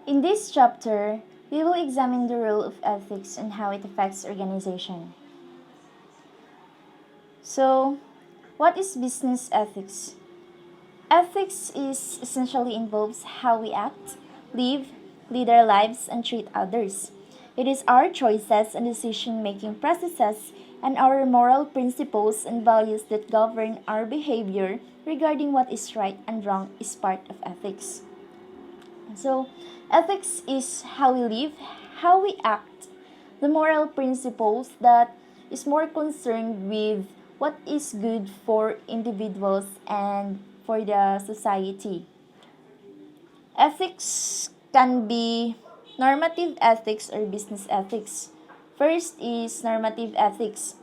In this chapter, we will examine the role of ethics and how it affects organization. So, what is business ethics? Ethics is essentially involves how we act, live, lead our lives, and treat others. It is our choices and decision-making processes and our moral principles and values that govern our behavior regarding what is right and wrong is part of ethics. So, ethics is how we live, how we act, the moral principles that is more concerned with what is good for individuals and for the society. Ethics can be normative ethics or business ethics. First is normative ethics.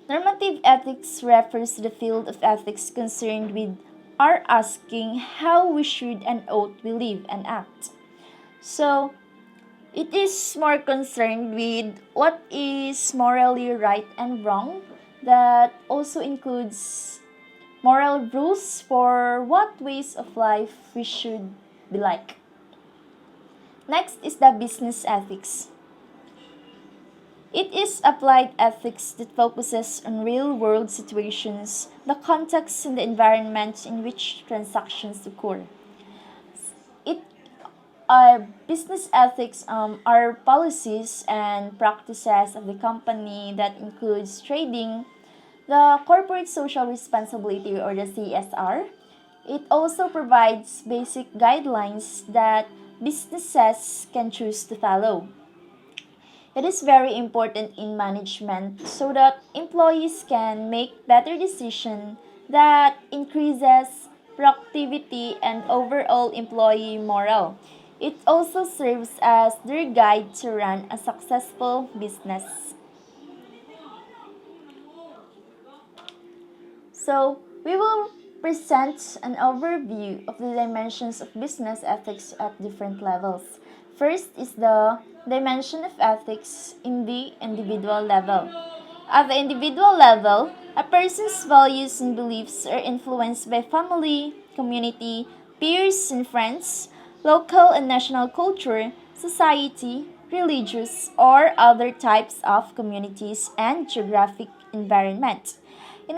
Normative ethics refers to the field of ethics concerned with our asking how we should and ought we live and act. So, it is more concerned with what is morally right and wrong, that also includes moral rules for what ways of life we should be like. Next is the business ethics. It is applied ethics that focuses on real world situations, the context and the environment in which transactions occur. It business ethics are policies and practices of the company that includes trading, the corporate social responsibility or the CSR. It also provides basic guidelines that businesses can choose to follow. It is very important in management so that employees can make better decisions that increases productivity and overall employee morale. It also serves as their guide to run a successful business. So, we will present an overview of the dimensions of business ethics at different levels. First is the dimension of ethics in the individual level. At the individual level, a person's values and beliefs are influenced by family, community, peers and friends, local and national culture, society, religious, or other types of communities and geographic environment. In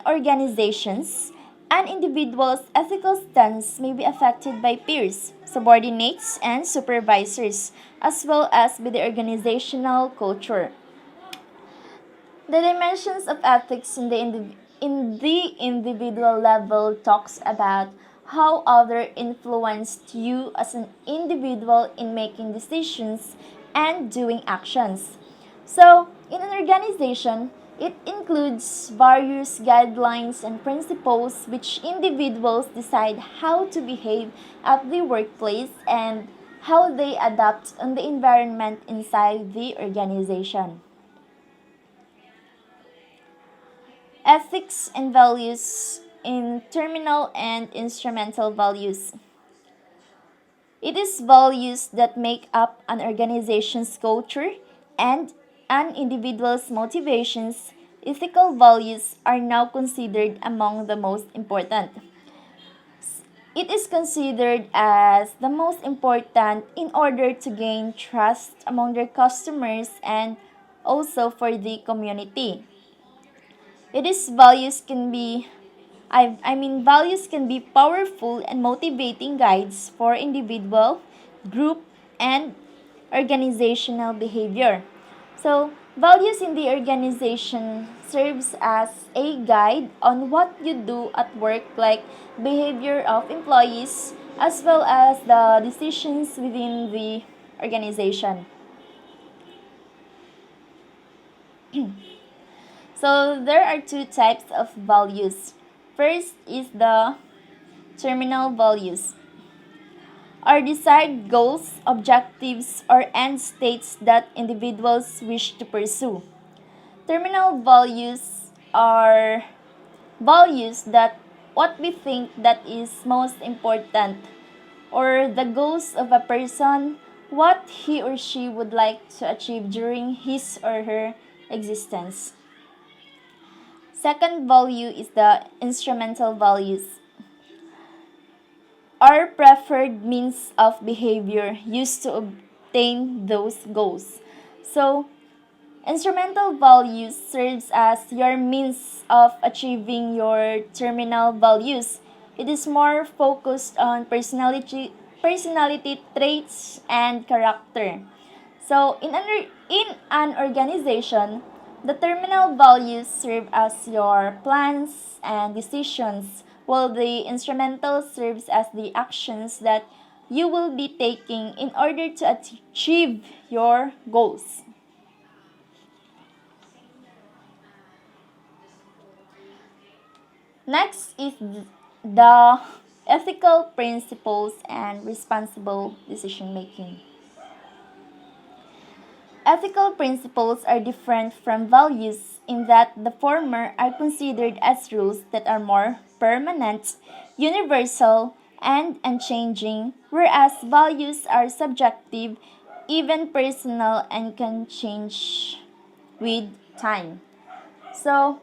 organizations, an individual's ethical stance may be affected by peers, subordinates, and supervisors, as well as by the organizational culture. The dimensions of ethics in the individual level talks about how others influenced you as an individual in making decisions and doing actions. So, in an organization, it includes various guidelines and principles which individuals decide how to behave at the workplace and how they adapt on the environment inside the organization. Ethics and values in terminal and instrumental values. It is values that make up an organization's culture and an individual's motivations. Ethical values are now considered among the most important. It is considered as the most important in order to gain trust among their customers and also for the community. It is values can be values can be powerful and motivating guides for individual, group, and organizational behavior. So, values in the organization serves as a guide on what you do at work, like behavior of employees as well as the decisions within the organization. So, there are two types of values. First is the terminal values, are desired goals, objectives, or end states that individuals wish to pursue. Terminal values are values that what we think that is most important or the goals of a person, what he or she would like to achieve during his or her existence. Second value is the instrumental values, our preferred means of behavior used to obtain those goals. So, instrumental values serves as your means of achieving your terminal values. It is more focused on personality traits and character. So, in an organization, the terminal values serve as your plans and decisions, while the instrumental serves as the actions that you will be taking in order to achieve your goals. Next is the ethical principles and responsible decision making. Ethical principles are different from values in that the former are considered as rules that are more permanent, universal, and unchanging, whereas values are subjective, even personal, and can change with time. So,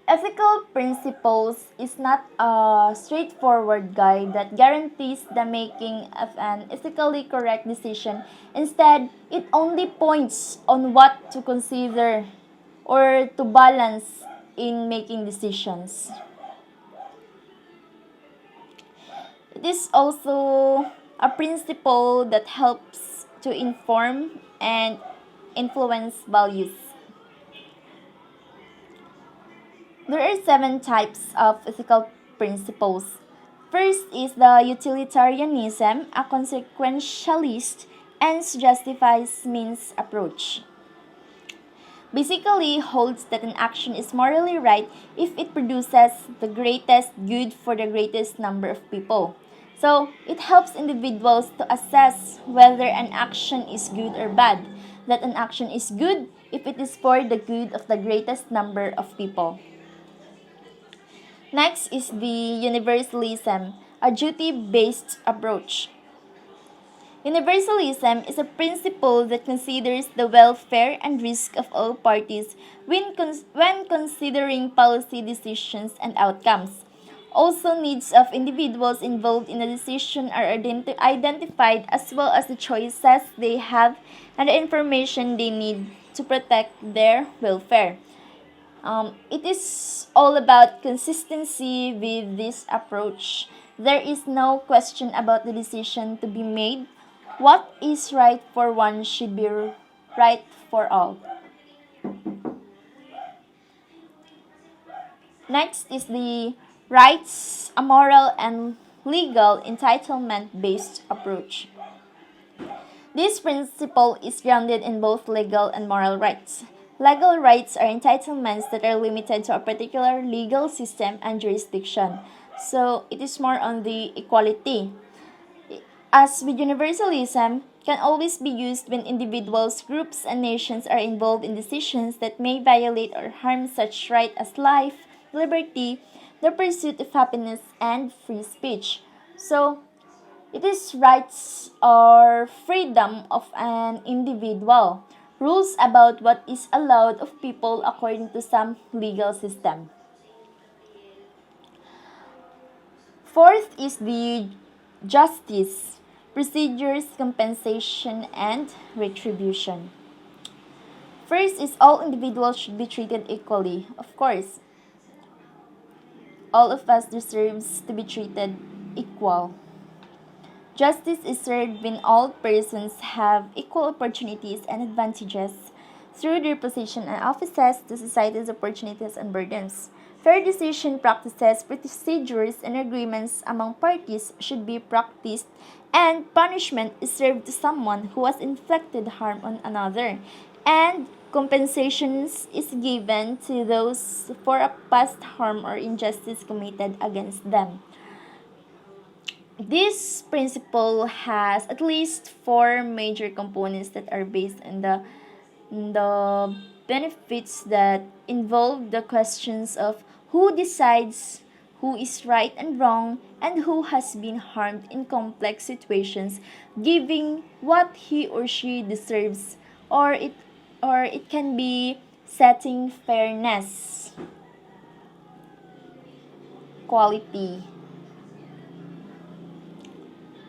ethical principles is not a straightforward guide that guarantees the making of an ethically correct decision. Instead, it only points on what to consider or to balance in making decisions. It is also a principle that helps to inform and influence values. There are seven types of ethical principles. First is the utilitarianism, a consequentialist, ends justifies means approach. Basically holds that an action is morally right if it produces the greatest good for the greatest number of people. So, it helps individuals to assess whether an action is good or bad, that an action is good if it is for the good of the greatest number of people. Next is the universalism, a duty-based approach. Universalism is a principle that considers the welfare and risk of all parties when considering policy decisions and outcomes. Also, needs of individuals involved in a decision are identified as well as the choices they have and the information they need to protect their welfare. It is all about consistency with this approach. There is no question about the decision to be made. What is right for one should be right for all. Next is the rights, a moral, and legal entitlement based approach. This principle is grounded in both legal and moral rights. Legal rights are entitlements that are limited to a particular legal system and jurisdiction. So it is more on the equality. As with universalism, can always be used when individuals, groups, and nations are involved in decisions that may violate or harm such rights as life, liberty, the pursuit of happiness, and free speech. So, it is rights or freedom of an individual, rules about what is allowed of people according to some legal system. Fourth is the justice, procedures, compensation, and retribution. First is all individuals should be treated equally. Of course, all of us deserves to be treated equal. Justice is served when all persons have equal opportunities and advantages through their position and offices to society's opportunities and burdens. Fair decision practices, procedures, and agreements among parties should be practiced, and punishment is served to someone who has inflicted harm on another, and compensations is given to those for a past harm or injustice committed against them. This principle has at least four major components that are based on the benefits that involve the questions of who decides who is right and wrong and who has been harmed in complex situations, giving what he or she deserves, or it can be setting fairness, quality,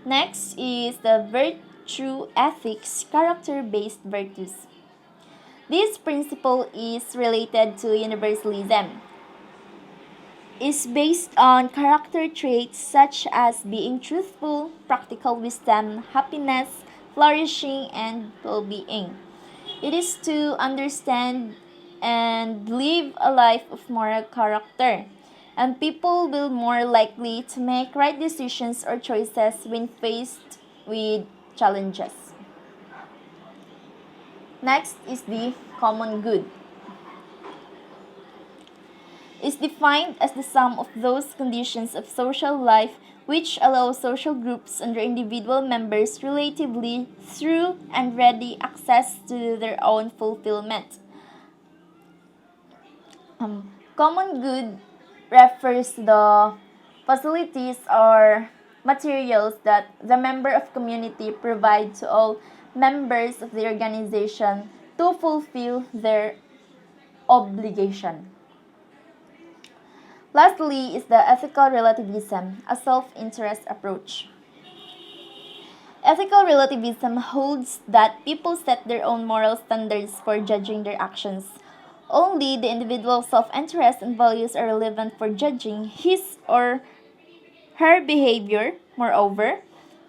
Next is the virtue ethics, character-based virtues. This principle is related to universalism. Is based on character traits such as being truthful, practical wisdom, happiness, flourishing, and well-being. It is to understand and live a life of moral character, and people will more likely to make right decisions or choices when faced with challenges. Next is the common good. Is defined as the sum of those conditions of social life which allow social groups and their individual members relatively through and ready access to their own fulfillment. Common good refers to the facilities or materials that the member of community provide to all members of the organization to fulfill their obligation. Lastly is the ethical relativism, a self-interest approach. Ethical relativism holds that people set their own moral standards for judging their actions. Only the individual's self-interest and values are relevant for judging his or her behavior. Moreover,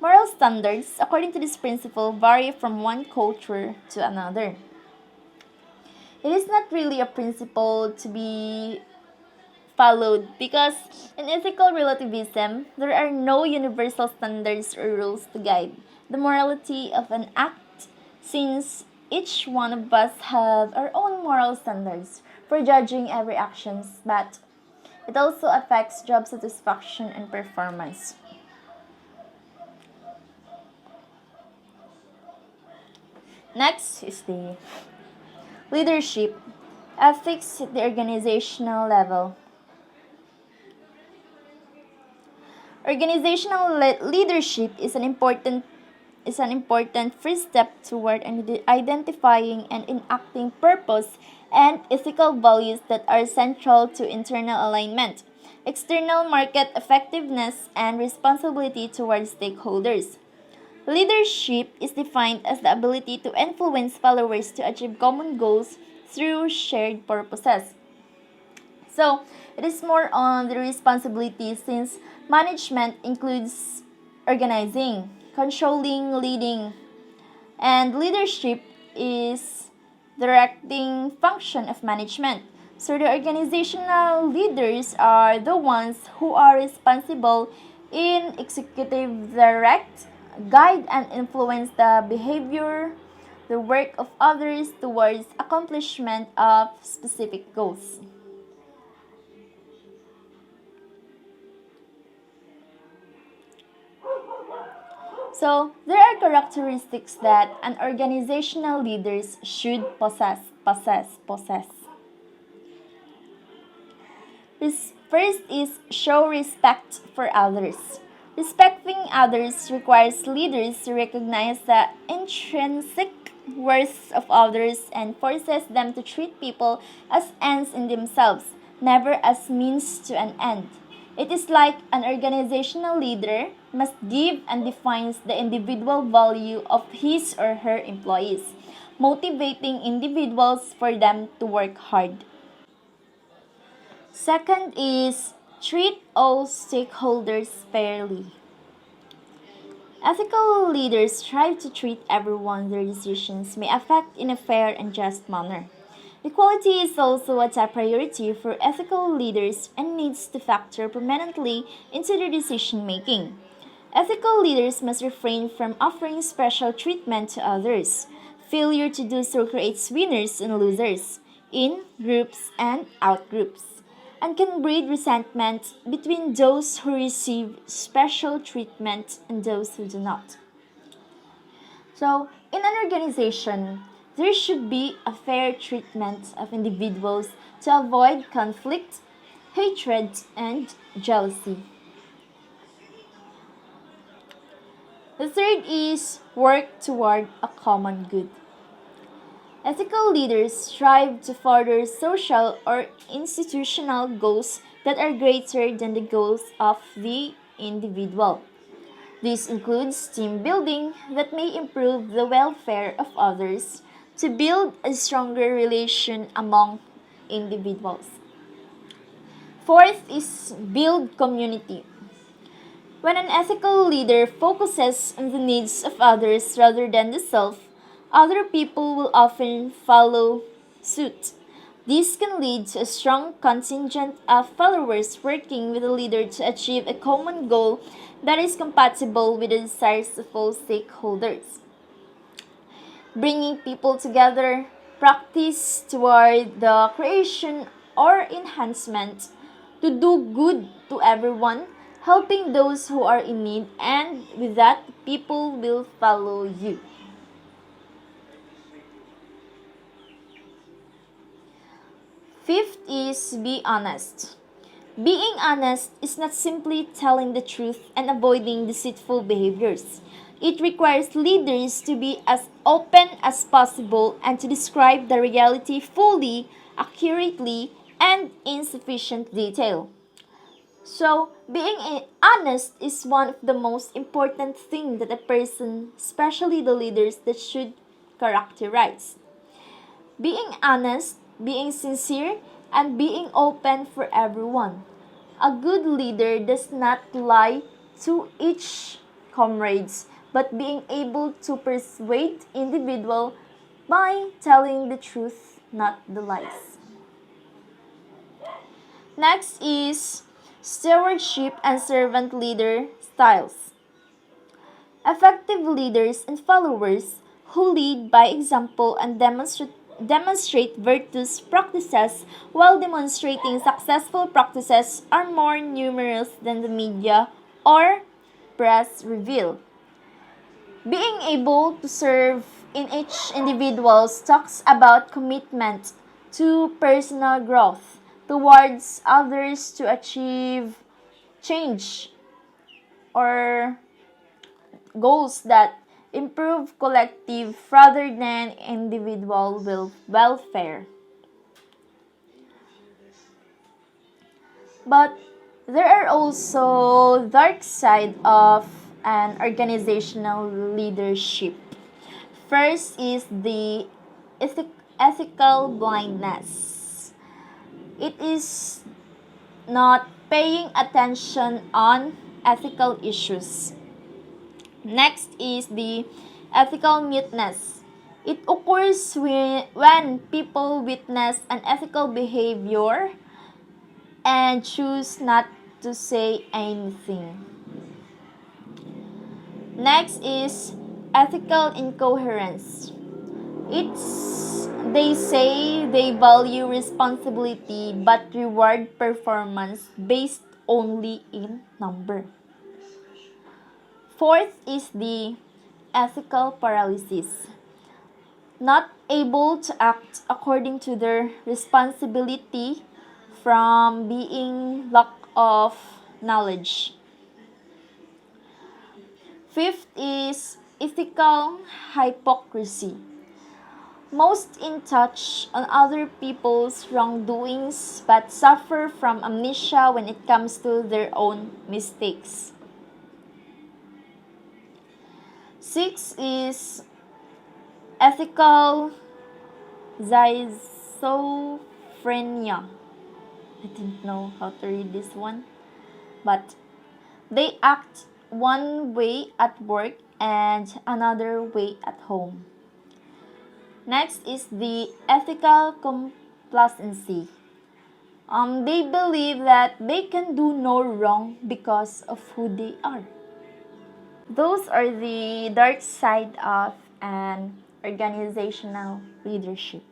moral standards, according to this principle, vary from one culture to another. It is not really a principle to be followed because in ethical relativism, there are no universal standards or rules to guide the morality of an act since each one of us have our own moral standards for judging every actions, but it also affects job satisfaction and performance. Next is the leadership ethics at the organizational level. Organizational leadership is an important first step toward identifying and enacting purpose and ethical values that are central to internal alignment, external market effectiveness, and responsibility towards stakeholders. Leadership is defined as the ability to influence followers to achieve common goals through shared purposes. So, it is more on the responsibility since management includes organizing, controlling, leading, and leadership is directing function of management. So the organizational leaders are the ones who are responsible in executive direct, guide and influence the behavior, the work of others towards accomplishment of specific goals. So, there are characteristics that an organizational leaders should possess. First is show respect for others. Respecting others requires leaders to recognize the intrinsic worth of others and forces them to treat people as ends in themselves, never as means to an end. It is like an organizational leader must give and defines the individual value of his or her employees, motivating individuals for them to work hard. Second is treat all stakeholders fairly. Ethical leaders strive to treat everyone their decisions may affect in a fair and just manner. Equality is also a top priority for ethical leaders and needs to factor prominently into their decision making. Ethical leaders must refrain from offering special treatment to others. Failure to do so creates winners and losers, in groups and out groups, and can breed resentment between those who receive special treatment and those who do not. So, in an organization, there should be a fair treatment of individuals to avoid conflict, hatred, and jealousy. The third is work toward a common good. Ethical leaders strive to further social or institutional goals that are greater than the goals of the individual. This includes team building that may improve the welfare of others to build a stronger relation among individuals. Fourth is build community. When an ethical leader focuses on the needs of others rather than the self, other people will often follow suit. This can lead to a strong contingent of followers working with a leader to achieve a common goal that is compatible with the desires of all stakeholders. Bringing people together, practice toward the creation or enhancement to do good to everyone, helping those who are in need, and with that, people will follow you. Fifth is be honest. Being honest is not simply telling the truth and avoiding deceitful behaviors. It requires leaders to be as open as possible and to describe the reality fully, accurately, and in sufficient detail. So, being honest is one of the most important things that a person, especially the leaders, that should characterize. Being honest, being sincere, and being open for everyone. A good leader does not lie to each comrades, but being able to persuade individual by telling the truth, not the lies. Next is stewardship and servant leader styles. Effective leaders and followers who lead by example and demonstrate virtuous practices while demonstrating successful practices are more numerous than the media or press reveal. Being able to serve in each individual talks about commitment to personal growth towards others to achieve change or goals that improve collective rather than individual welfare. But there are also dark side of an organizational leadership. First is the ethical blindness. It is not paying attention on ethical issues. Next is the ethical muteness. It occurs when people witness unethical behavior and choose not to say anything. Next is ethical incoherence. They say they value responsibility but reward performance based only in number. Fourth is the ethical paralysis. Not able to act according to their responsibility from being lack of knowledge. Fifth is ethical hypocrisy. Most in touch on other people's wrongdoings but suffer from amnesia when it comes to their own mistakes. Six is ethical schizophrenia. I didn't know how to read this one, but they act one way at work and another way at home. Next is the ethical complacency. They believe that they can do no wrong because of who they are. Those are the dark side of an organizational leadership.